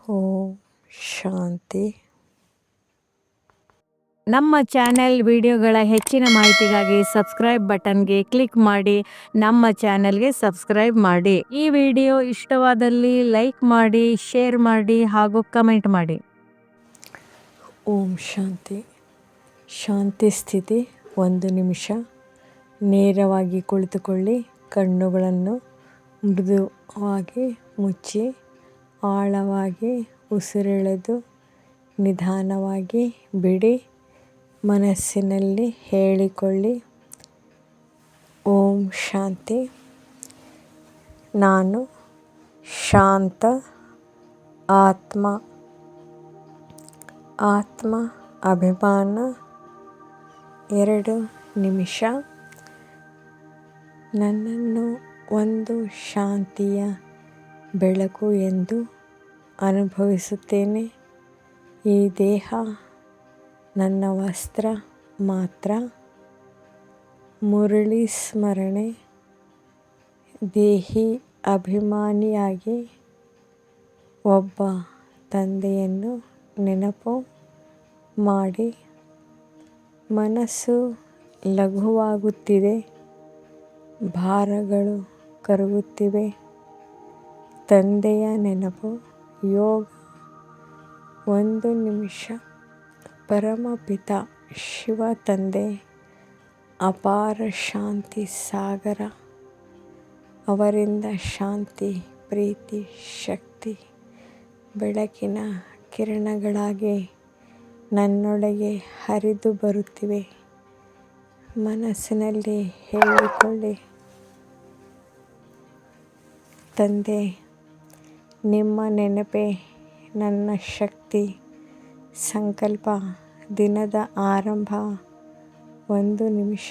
ಓಂ ಶಾಂತಿ. ನಮ್ಮ ಚಾನೆಲ್ ವಿಡಿಯೋಗಳ ಹೆಚ್ಚಿನ ಮಾಹಿತಿಗಾಗಿ ಸಬ್ಸ್ಕ್ರೈಬ್ ಬಟನ್ಗೆ ಕ್ಲಿಕ್ ಮಾಡಿ ನಮ್ಮ ಚಾನೆಲ್ಗೆ ಸಬ್ಸ್ಕ್ರೈಬ್ ಮಾಡಿ. ಈ ವಿಡಿಯೋ ಇಷ್ಟವಾದಲ್ಲಿ ಲೈಕ್ ಮಾಡಿ, ಶೇರ್ ಮಾಡಿ ಹಾಗೂ ಕಮೆಂಟ್ ಮಾಡಿ. ಓಂ ಶಾಂತಿ. ಶಾಂತಿ ಸ್ಥಿತಿ 1 ನಿಮಿಷ. ನೇರವಾಗಿ ಕುಳಿತುಕೊಳ್ಳಿ. ಕಣ್ಣುಗಳನ್ನು ಮೃದುವಾಗಿ ಮುಚ್ಚಿ ಆಳವಾಗಿ ಉಸಿರೆಳೆದು ನಿಧಾನವಾಗಿ ಬಿಡಿ. ಮನಸ್ಸಿನಲ್ಲಿ ಹೇಳಿಕೊಳ್ಳಿ, ಓಂ ಶಾಂತಿ. ನಾನು ಶಾಂತ ಆತ್ಮ. ಆತ್ಮ ಅಭಿಮಾನ. 2 ನಿಮಿಷ. ನನ್ನನ್ನು ಒಂದು ಶಾಂತಿಯ ಬೆಳಕು ಎಂದು ಅನುಭವಿಸುತ್ತೇನೆ. ಈ ದೇಹ ನನ್ನ ವಸ್ತ್ರ ಮಾತ್ರ. ಮುರಳಿ ಸ್ಮರಣೆ. ದೇಹಿ ಅಭಿಮಾನಿಯಾಗಿ ಒಬ್ಬ ತಂದೆಯನ್ನು ನೆನಪು ಮಾಡಿ. ಮನಸ್ಸು ಲಘುವಾಗುತ್ತಿದೆ, ಭಾರಗಳು ಕರಗುತ್ತಿವೆ. ತಂದೆಯ ನೆನಪು. ಯೋಗ 1 ನಿಮಿಷ. ಪರಮಪಿತ ಶಿವ ತಂದೆ ಅಪಾರ ಶಾಂತಿ ಸಾಗರ. ಅವರಿಂದ ಶಾಂತಿ, ಪ್ರೀತಿ, ಶಕ್ತಿ ಬೆಳಕಿನ ಕಿರಣಗಳಾಗಿ ನನ್ನೊಳಗೆ ಹರಿದು ಬರುತ್ತಿವೆ. ಮನಸ್ಸಿನಲ್ಲಿ ಹೇಳಿಕೊಳ್ಳಿ, ತಂದೆ, ನಿಮ್ಮ ನೆನಪೇ ನನ್ನ ಶಕ್ತಿ. ಸಂಕಲ್ಪ. ದಿನದ ಆರಂಭ 1 ನಿಮಿಷ.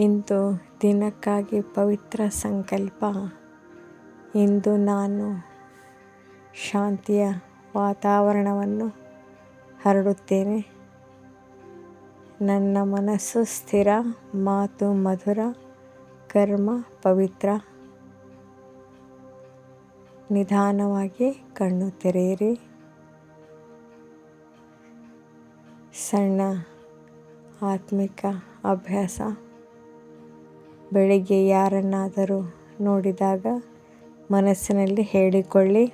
ಇಂದು ದಿನಕ್ಕಾಗಿ ಪವಿತ್ರ ಸಂಕಲ್ಪ. ಇಂದು ನಾನು ಶಾಂತಿಯ ವಾತಾವರಣವನ್ನು ಹರಡುತ್ತೇನೆ. ನನ್ನ ಮನಸ್ಸು ಸ್ಥಿರ, ಮಾತು ಮಧುರ, ಕರ್ಮ ಪವಿತ್ರ. ನಿಧಾನವಾಗಿ ಕಣ್ಣು ತೆರೆಯಿರಿ. ಸಣ್ಣ ಆತ್ಮಿಕ ಅಭ್ಯಾಸ. ಬೆಳಿಗ್ಗೆ ಯಾರನ್ನಾದರೂ ನೋಡಿದಾಗ ಮನಸ್ಸಿನಲ್ಲಿ ಹೇಳಿಕೊಳ್ಳಿ,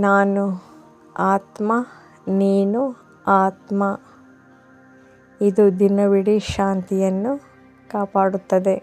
ನಾನು ಆತ್ಮ, ನೀನು ಆತ್ಮ. ಇದು ದಿನವಿಡೀ ಶಾಂತಿಯನ್ನು ಕಾಪಾಡುತ್ತದೆ.